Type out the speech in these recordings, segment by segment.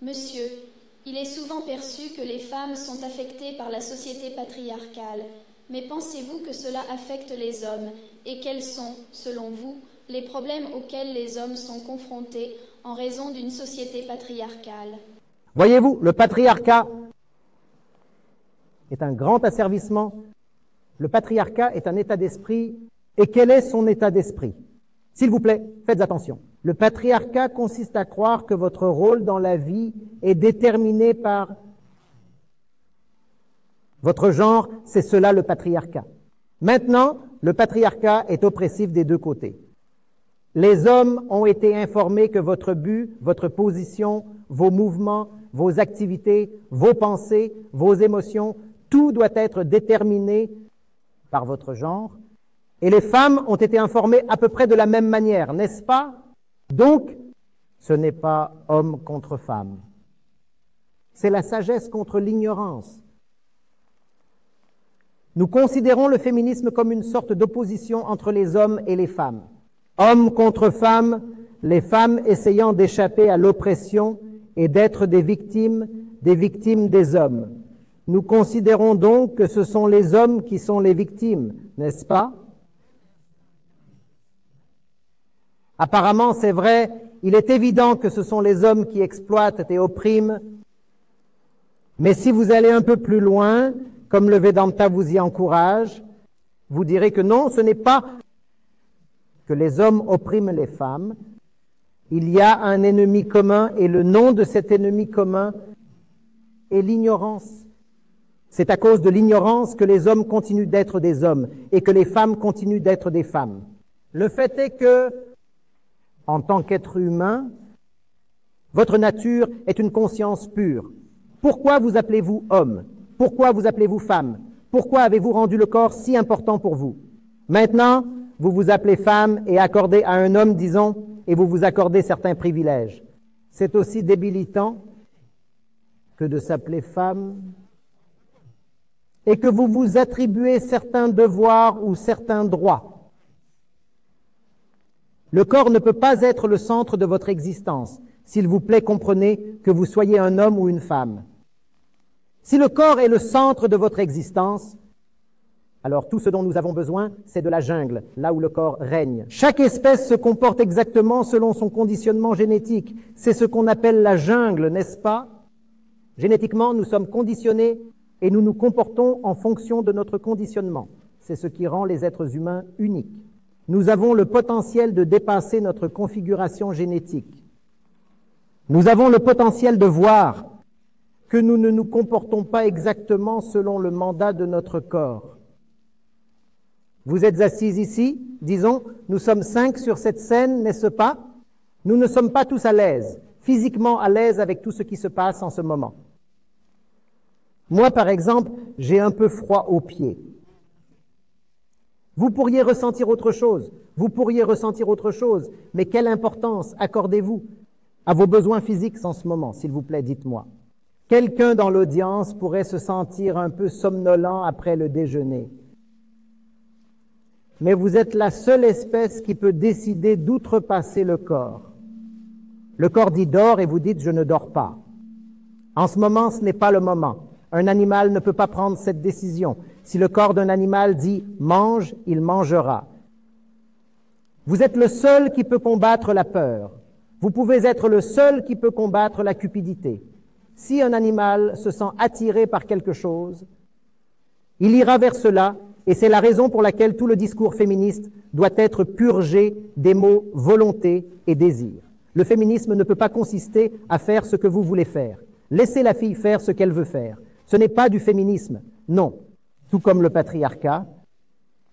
Monsieur, il est souvent perçu que les femmes sont affectées par la société patriarcale, mais pensez-vous que cela affecte les hommes et quels sont, selon vous, les problèmes auxquels les hommes sont confrontés en raison d'une société patriarcale? Voyez-vous, le patriarcat est un grand asservissement. Le patriarcat est un état d'esprit. Et quel est son état d'esprit? S'il vous plaît, faites attention. Le patriarcat consiste à croire que votre rôle dans la vie est déterminé par votre genre, c'est cela le patriarcat. Maintenant, le patriarcat est oppressif des deux côtés. Les hommes ont été informés que votre but, votre position, vos mouvements, vos activités, vos pensées, vos émotions, tout doit être déterminé par votre genre. Et les femmes ont été informées à peu près de la même manière, n'est-ce pas? Donc, ce n'est pas homme contre femme. C'est la sagesse contre l'ignorance. Nous considérons le féminisme comme une sorte d'opposition entre les hommes et les femmes. Hommes contre femmes, les femmes essayant d'échapper à l'oppression et d'être des victimes des hommes. Nous considérons donc que ce sont les hommes qui sont les victimes, n'est-ce pas? Apparemment, c'est vrai, il est évident que ce sont les hommes qui exploitent et oppriment, mais si vous allez un peu plus loin, comme le Vedanta vous y encourage, vous direz que non, ce n'est pas que les hommes oppriment les femmes, il y a un ennemi commun et le nom de cet ennemi commun est l'ignorance. C'est à cause de l'ignorance que les hommes continuent d'être des hommes et que les femmes continuent d'être des femmes. Le fait est que, en tant qu'être humain, votre nature est une conscience pure. Pourquoi vous appelez-vous homme? Pourquoi vous appelez-vous femme? Pourquoi avez-vous rendu le corps si important pour vous? Maintenant, vous vous appelez femme et accordez à un homme, disons, et vous vous accordez certains privilèges. C'est aussi débilitant que de s'appeler femme et que vous vous attribuez certains devoirs ou certains droits. Le corps ne peut pas être le centre de votre existence. S'il vous plaît, comprenez que vous soyez un homme ou une femme. Si le corps est le centre de votre existence, alors tout ce dont nous avons besoin, c'est de la jungle, là où le corps règne. Chaque espèce se comporte exactement selon son conditionnement génétique. C'est ce qu'on appelle la jungle, n'est-ce pas? Génétiquement, nous sommes conditionnés et nous nous comportons en fonction de notre conditionnement. C'est ce qui rend les êtres humains uniques. Nous avons le potentiel de dépasser notre configuration génétique. Nous avons le potentiel de voir que nous ne nous comportons pas exactement selon le mandat de notre corps. Vous êtes assis ici, disons, nous sommes 5 sur cette scène, n'est-ce pas? Nous ne sommes pas tous à l'aise, physiquement à l'aise avec tout ce qui se passe en ce moment. Moi, par exemple, j'ai un peu froid aux pieds. Vous pourriez ressentir autre chose, mais quelle importance accordez-vous à vos besoins physiques en ce moment, s'il vous plaît, dites-moi. Quelqu'un dans l'audience pourrait se sentir un peu somnolent après le déjeuner. Mais vous êtes la seule espèce qui peut décider d'outrepasser le corps. Le corps dit « dors » et vous dites « je ne dors pas ». En ce moment, ce n'est pas le moment. Un animal ne peut pas prendre cette décision. Si le corps d'un animal dit « mange », il mangera. Vous êtes le seul qui peut combattre la peur. Vous pouvez être le seul qui peut combattre la cupidité. Si un animal se sent attiré par quelque chose, il ira vers cela, et c'est la raison pour laquelle tout le discours féministe doit être purgé des mots volonté et désir. Le féminisme ne peut pas consister à faire ce que vous voulez faire. Laissez la fille faire ce qu'elle veut faire. Ce n'est pas du féminisme, non. Tout comme le patriarcat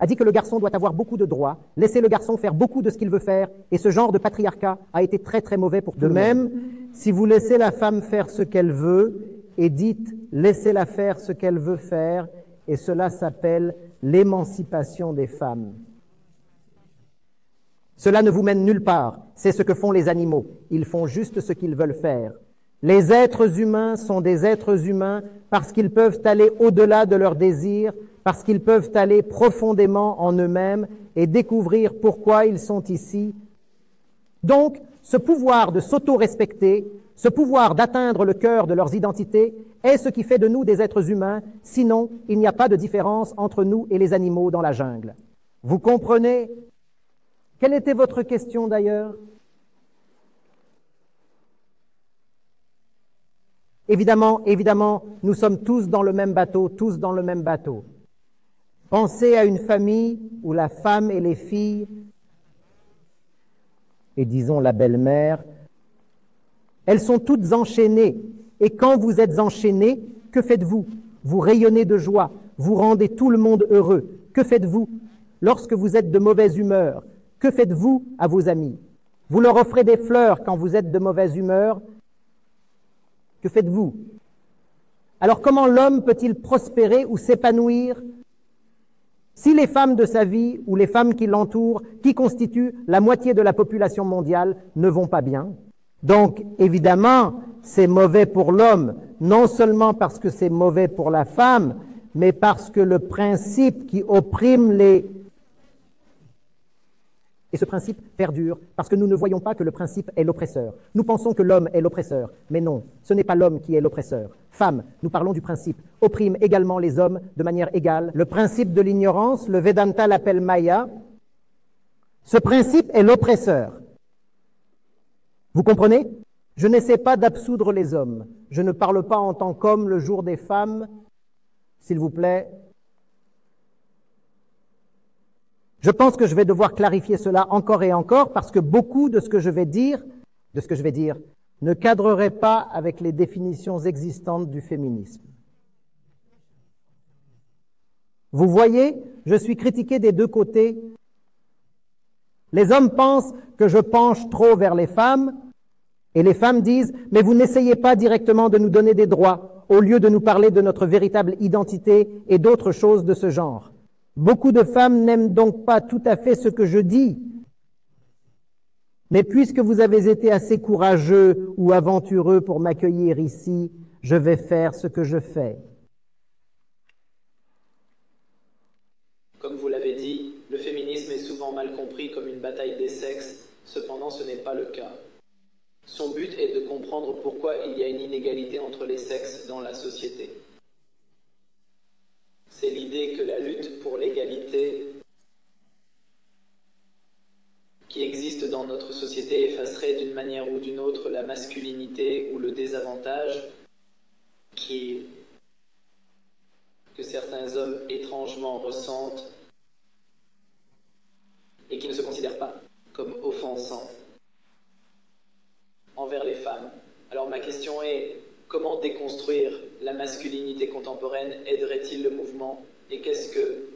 a dit que le garçon doit avoir beaucoup de droits, laissez le garçon faire beaucoup de ce qu'il veut faire, et ce genre de patriarcat a été très très mauvais pour tout le monde. De même, si vous laissez la femme faire ce qu'elle veut, et dites laissez-la faire ce qu'elle veut faire, et cela s'appelle l'émancipation des femmes. Cela ne vous mène nulle part, c'est ce que font les animaux, ils font juste ce qu'ils veulent faire. Les êtres humains sont des êtres humains parce qu'ils peuvent aller au-delà de leurs désirs, parce qu'ils peuvent aller profondément en eux-mêmes et découvrir pourquoi ils sont ici. Donc, ce pouvoir de s'auto-respecter, Ce pouvoir d'atteindre le cœur de leurs identités est ce qui fait de nous des êtres humains, sinon il n'y a pas de différence entre nous et les animaux dans la jungle. Vous comprenez? Quelle était votre question d'ailleurs? Évidemment, nous sommes tous dans le même bateau, tous dans le même bateau. Pensez à une famille où la femme et les filles, et disons la belle-mère, elles sont toutes enchaînées. Et quand vous êtes enchaînés, que faites-vous? Vous rayonnez de joie, vous rendez tout le monde heureux. Que faites-vous? Lorsque vous êtes de mauvaise humeur, que faites-vous à vos amis? Vous leur offrez des fleurs quand vous êtes de mauvaise humeur. Que faites-vous? Alors comment l'homme peut-il prospérer ou s'épanouir si les femmes de sa vie ou les femmes qui l'entourent, qui constituent la moitié de la population mondiale, ne vont pas bien? Donc, évidemment, c'est mauvais pour l'homme, non seulement parce que c'est mauvais pour la femme, mais parce que le principe qui opprime les... Et ce principe perdure, parce que nous ne voyons pas que le principe est l'oppresseur. Nous pensons que l'homme est l'oppresseur, mais non, ce n'est pas l'homme qui est l'oppresseur. Femme, nous parlons du principe, opprime également les hommes de manière égale. Le principe de l'ignorance, le Vedanta l'appelle Maya. Ce principe est l'oppresseur. Vous comprenez? Je n'essaie pas d'absoudre les hommes. Je ne parle pas en tant qu'homme le jour des femmes. S'il vous plaît. Je pense que je vais devoir clarifier cela encore et encore parce que beaucoup de ce que je vais dire, ne cadrerait pas avec les définitions existantes du féminisme. Vous voyez, je suis critiqué des deux côtés. Les hommes pensent que je penche trop vers les femmes et les femmes disent « mais vous n'essayez pas directement de nous donner des droits au lieu de nous parler de notre véritable identité et d'autres choses de ce genre ». Beaucoup de femmes n'aiment donc pas tout à fait ce que je dis. Mais puisque vous avez été assez courageux ou aventureux pour m'accueillir ici, je vais faire ce que je fais. Comme vous l'avez dit, le féminisme est souvent mal compris comme une bataille des sexes, cependant ce n'est pas le cas. Son but est de comprendre pourquoi il y a une inégalité entre les sexes dans la société. C'est l'idée que la lutte pour l'égalité qui existe dans notre société effacerait d'une manière ou d'une autre la masculinité ou le désavantage que certains hommes étrangement ressentent et qui ne se considèrent pas comme offensants envers les femmes. Alors ma question est, comment déconstruire la masculinité contemporaine aiderait-il le mouvement? Et qu'est-ce que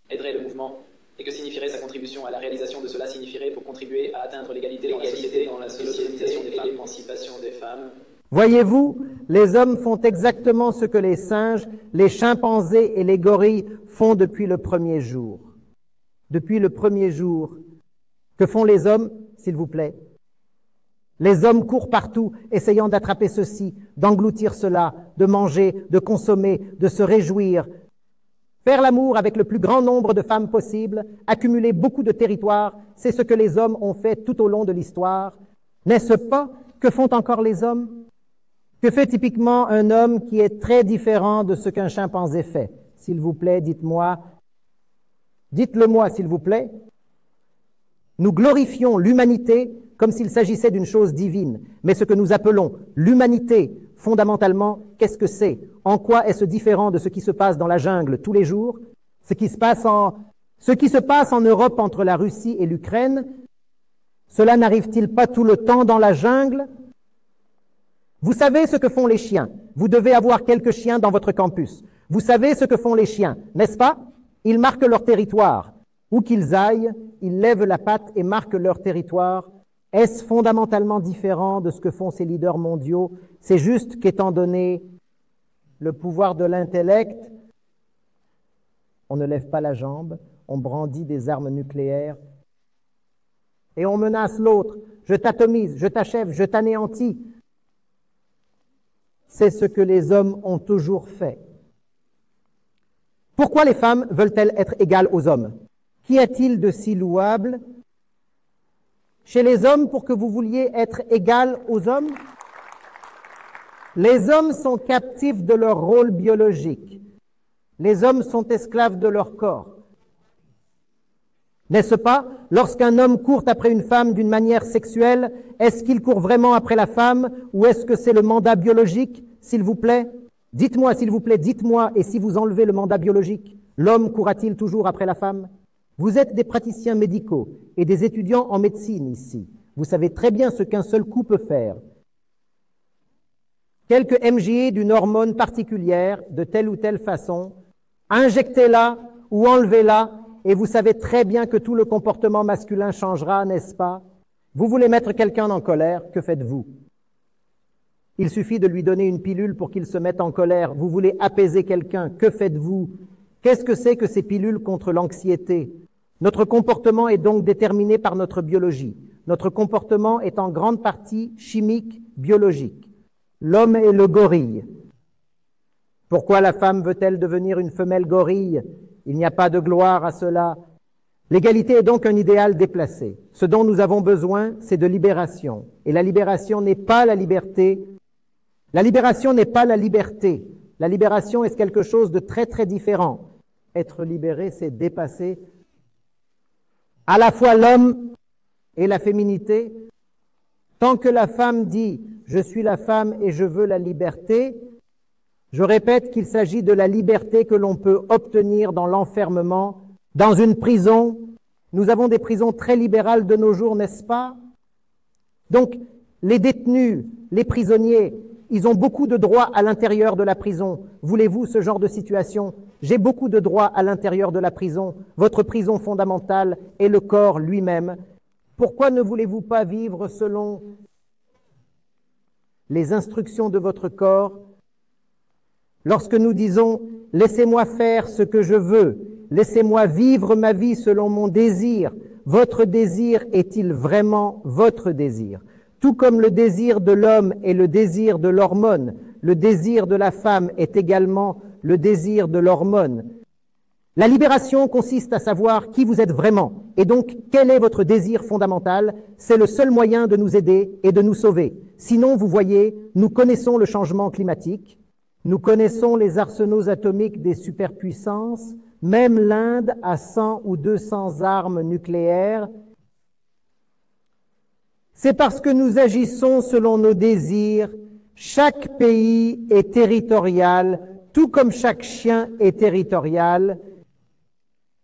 aiderait le mouvement? Et que signifierait sa contribution à la réalisation de cela signifierait pour contribuer à atteindre l'égalité dans la société et l'émancipation des femmes? Voyez-vous, les hommes font exactement ce que les singes, les chimpanzés et les gorilles font depuis le premier jour. Depuis le premier jour. Que font les hommes, s'il vous plaît? Les hommes courent partout, essayant d'attraper ceci, d'engloutir cela, de manger, de consommer, de se réjouir, faire l'amour avec le plus grand nombre de femmes possible, accumuler beaucoup de territoire, c'est ce que les hommes ont fait tout au long de l'histoire. N'est-ce pas? Que font encore les hommes? Que fait typiquement un homme qui est très différent de ce qu'un chimpanzé fait? S'il vous plaît, dites-moi. Dites-le-moi, s'il vous plaît. Nous glorifions l'humanité comme s'il s'agissait d'une chose divine. Mais ce que nous appelons l'humanité, fondamentalement, qu'est-ce que c'est? En quoi est-ce différent de ce qui se passe dans la jungle tous les jours? Ce qui se passe en Europe entre la Russie et l'Ukraine, cela n'arrive-t-il pas tout le temps dans la jungle? Vous savez ce que font les chiens. Vous devez avoir quelques chiens dans votre campus. Vous savez ce que font les chiens, n'est-ce pas? Ils marquent leur territoire. Où qu'ils aillent, ils lèvent la patte et marquent leur territoire. Est-ce fondamentalement différent de ce que font ces leaders mondiaux? C'est juste qu'étant donné le pouvoir de l'intellect, on ne lève pas la jambe, on brandit des armes nucléaires et on menace l'autre. Je t'atomise, je t'achève, je t'anéantis. C'est ce que les hommes ont toujours fait. Pourquoi les femmes veulent-elles être égales aux hommes? Qu'y a-t-il de si louable chez les hommes pour que vous vouliez être égal aux hommes? Les hommes sont captifs de leur rôle biologique. Les hommes sont esclaves de leur corps. N'est-ce pas? Lorsqu'un homme court après une femme d'une manière sexuelle, est-ce qu'il court vraiment après la femme ou est-ce que c'est le mandat biologique, s'il vous plaît? Dites-moi, s'il vous plaît, dites-moi, et si vous enlevez le mandat biologique, l'homme courra-t-il toujours après la femme? Vous êtes des praticiens médicaux et des étudiants en médecine ici. Vous savez très bien ce qu'un seul coup peut faire. Quelques MGA d'une hormone particulière, de telle ou telle façon, injectez-la ou enlevez-la, et vous savez très bien que tout le comportement masculin changera, n'est-ce pas? Vous voulez mettre quelqu'un en colère, que faites-vous? Il suffit de lui donner une pilule pour qu'il se mette en colère. Vous voulez apaiser quelqu'un, que faites-vous? Qu'est-ce que c'est que ces pilules contre l'anxiété? Notre comportement est donc déterminé par notre biologie. Notre comportement est en grande partie chimique, biologique. L'homme est le gorille. Pourquoi la femme veut-elle devenir une femelle gorille? Il n'y a pas de gloire à cela. L'égalité est donc un idéal déplacé. Ce dont nous avons besoin, c'est de libération. Et la libération n'est pas la liberté. La libération n'est pas la liberté. La libération est quelque chose de très, très différent. Être libéré, c'est dépasser à la fois l'homme et la féminité. Tant que la femme dit « je suis la femme et je veux la liberté », je répète qu'il s'agit de la liberté que l'on peut obtenir dans l'enfermement, dans une prison. Nous avons des prisons très libérales de nos jours, n'est-ce pas? Donc, les détenus, les prisonniers, ils ont beaucoup de droits à l'intérieur de la prison. Voulez-vous ce genre de situation? J'ai beaucoup de droits à l'intérieur de la prison. Votre prison fondamentale est le corps lui-même. Pourquoi ne voulez-vous pas vivre selon les instructions de votre corps? Lorsque nous disons « laissez-moi faire ce que je veux, laissez-moi vivre ma vie selon mon désir », votre désir est-il vraiment votre désir? Tout comme le désir de l'homme est le désir de l'hormone, le désir de la femme est également le désir de l'hormone. La libération consiste à savoir qui vous êtes vraiment, et donc quel est votre désir fondamental. C'est le seul moyen de nous aider et de nous sauver. Sinon, vous voyez, nous connaissons le changement climatique, nous connaissons les arsenaux atomiques des superpuissances, même l'Inde a 100 ou 200 armes nucléaires. C'est parce que nous agissons selon nos désirs. Chaque pays est territorial, tout comme chaque chien est territorial.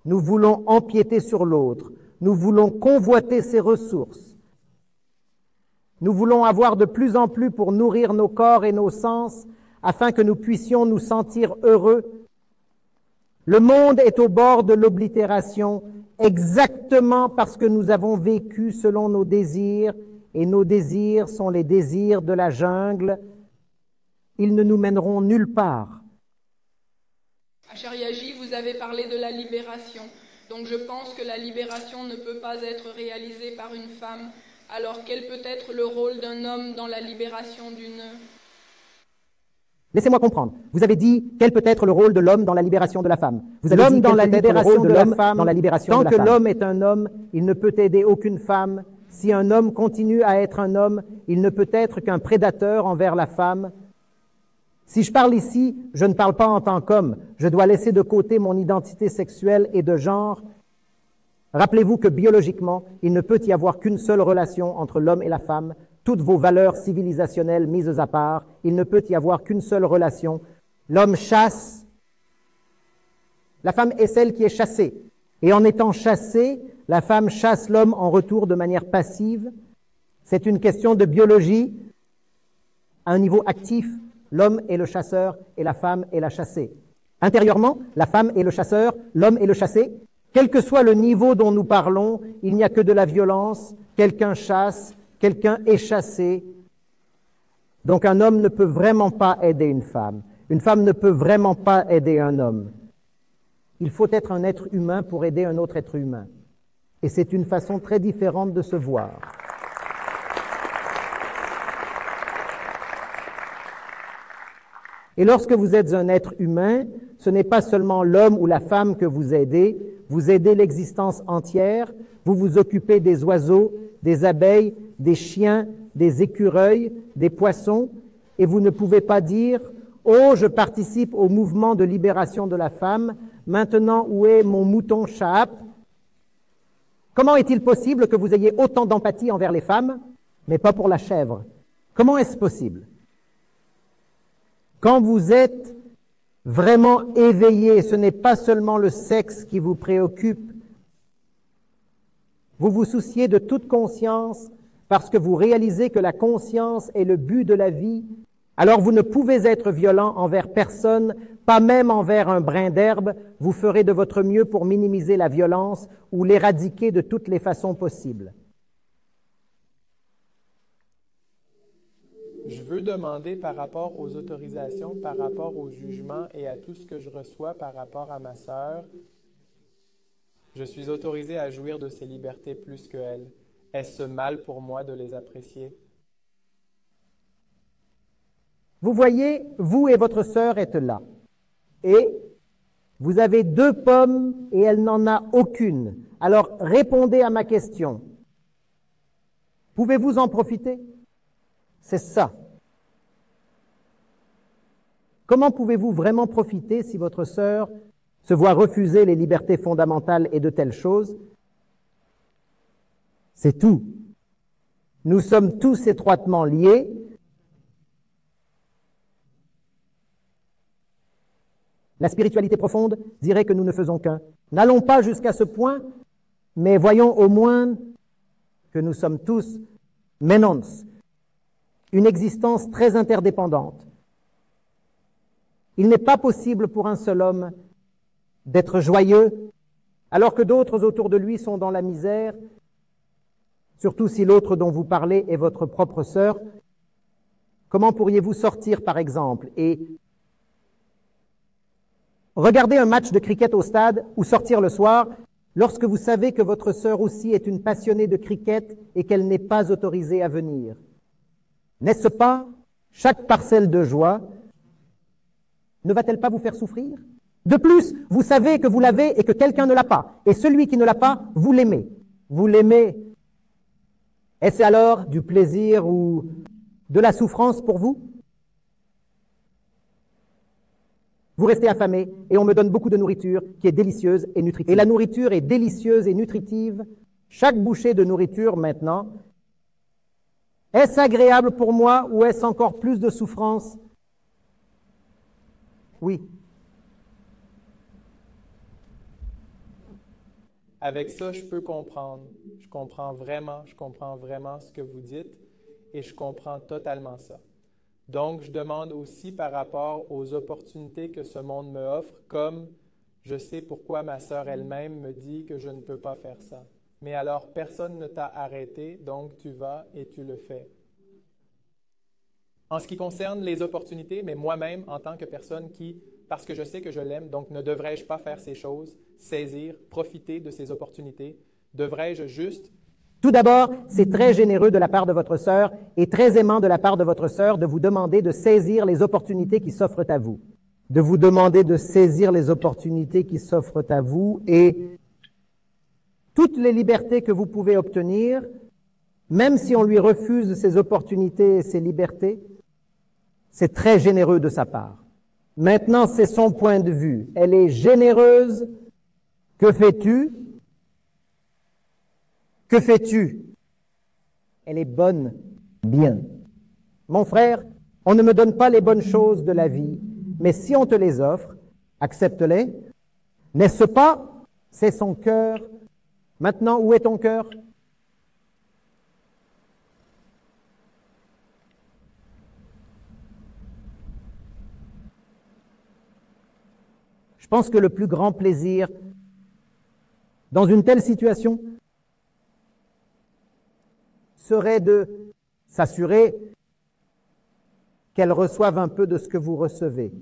Nous voulons empiéter sur l'autre. Nous voulons convoiter ses ressources. Nous voulons avoir de plus en plus pour nourrir nos corps et nos sens afin que nous puissions nous sentir heureux. Le monde est au bord de l'oblitération exactement parce que nous avons vécu selon nos désirs et nos désirs sont les désirs de la jungle. Ils ne nous mèneront nulle part. Acharya-ji, vous avez parlé de la libération. Donc je pense que la libération ne peut pas être réalisée par une femme. Alors quel peut être le rôle d'un homme dans la libération d'une... Laissez-moi comprendre. Vous avez dit quel peut être le rôle de l'homme dans la libération de la femme. Vous avez dit dans la libération de la femme, dans la libération de la femme. Tant que l'homme est un homme, il ne peut aider aucune femme. Si un homme continue à être un homme, il ne peut être qu'un prédateur envers la femme. Si je parle ici, je ne parle pas en tant qu'homme. Je dois laisser de côté mon identité sexuelle et de genre. Rappelez-vous que biologiquement, il ne peut y avoir qu'une seule relation entre l'homme et la femme. Toutes vos valeurs civilisationnelles mises à part, il ne peut y avoir qu'une seule relation. L'homme chasse, la femme est celle qui est chassée. Et en étant chassée, la femme chasse l'homme en retour de manière passive. C'est une question de biologie. À un niveau actif, l'homme est le chasseur et la femme est la chassée. Intérieurement, la femme est le chasseur, l'homme est le chassé. Quel que soit le niveau dont nous parlons, il n'y a que de la violence. Quelqu'un chasse, quelqu'un est chassé. Donc un homme ne peut vraiment pas aider une femme. Une femme ne peut vraiment pas aider un homme. Il faut être un être humain pour aider un autre être humain. Et c'est une façon très différente de se voir. Et lorsque vous êtes un être humain, ce n'est pas seulement l'homme ou la femme que vous aidez l'existence entière, vous vous occupez des oiseaux, des abeilles, des chiens, des écureuils, des poissons, et vous ne pouvez pas dire « Oh, je participe au mouvement de libération de la femme, maintenant où est mon mouton Chahap ?» Comment est-il possible que vous ayez autant d'empathie envers les femmes, mais pas pour la chèvre? Comment est-ce possible? Quand vous êtes vraiment éveillé, ce n'est pas seulement le sexe qui vous préoccupe. Vous vous souciez de toute conscience parce que vous réalisez que la conscience est le but de la vie. Alors vous ne pouvez être violent envers personne, pas même envers un brin d'herbe. Vous ferez de votre mieux pour minimiser la violence ou l'éradiquer de toutes les façons possibles. Je veux demander par rapport aux autorisations, par rapport au jugement et à tout ce que je reçois par rapport à ma sœur. Je suis autorisé à jouir de ces libertés plus qu'elle. Est-ce mal pour moi de les apprécier? Vous voyez, vous et votre sœur êtes là. Et vous avez 2 pommes et elle n'en a aucune. Alors répondez à ma question. Pouvez-vous en profiter? C'est ça. Comment pouvez-vous vraiment profiter si votre sœur se voit refuser les libertés fondamentales et de telles choses? C'est tout. Nous sommes tous étroitement liés. La spiritualité profonde dirait que nous ne faisons qu'un. N'allons pas jusqu'à ce point, mais voyons au moins que nous sommes tous menons, une existence très interdépendante. Il n'est pas possible pour un seul homme d'être joyeux alors que d'autres autour de lui sont dans la misère, surtout si l'autre dont vous parlez est votre propre sœur. Comment pourriez-vous sortir, par exemple, et regarder un match de cricket au stade ou sortir le soir lorsque vous savez que votre sœur aussi est une passionnée de cricket et qu'elle n'est pas autorisée à venir? N'est-ce pas chaque parcelle de joie ne va-t-elle pas vous faire souffrir? De plus, vous savez que vous l'avez et que quelqu'un ne l'a pas. Et celui qui ne l'a pas, vous l'aimez. Vous l'aimez. Est-ce alors du plaisir ou de la souffrance pour vous? Vous restez affamé et on me donne beaucoup de nourriture qui est délicieuse et nutritive. Et la nourriture est délicieuse et nutritive. Chaque bouchée de nourriture maintenant, est-ce agréable pour moi ou est-ce encore plus de souffrance? Oui. Avec ça, je peux comprendre. Je comprends vraiment ce que vous dites et je comprends totalement ça. Donc, je demande aussi par rapport aux opportunités que ce monde me offre, comme je sais pourquoi ma sœur elle-même me dit que je ne peux pas faire ça. Mais alors, personne ne t'a arrêté, donc tu vas et tu le fais. En ce qui concerne les opportunités, mais moi-même, en tant que personne qui, parce que je sais que je l'aime, donc ne devrais-je pas faire ces choses, saisir, profiter de ces opportunités? Devrais-je juste... Tout d'abord, c'est très généreux de la part de votre sœur et très aimant de la part de votre sœur de vous demander de saisir les opportunités qui s'offrent à vous. De vous demander de saisir les opportunités qui s'offrent à vous et toutes les libertés que vous pouvez obtenir, même si on lui refuse ces opportunités et ces libertés, c'est très généreux de sa part. Maintenant, c'est son point de vue. Elle est généreuse. Que fais-tu? Que fais-tu? Elle est bonne. Bien. Mon frère, on ne me donne pas les bonnes choses de la vie, mais si on te les offre, accepte-les. N'est-ce pas? C'est son cœur. Maintenant, où est ton cœur? Je pense que le plus grand plaisir dans une telle situation serait de s'assurer qu'elle reçoive un peu de ce que vous recevez.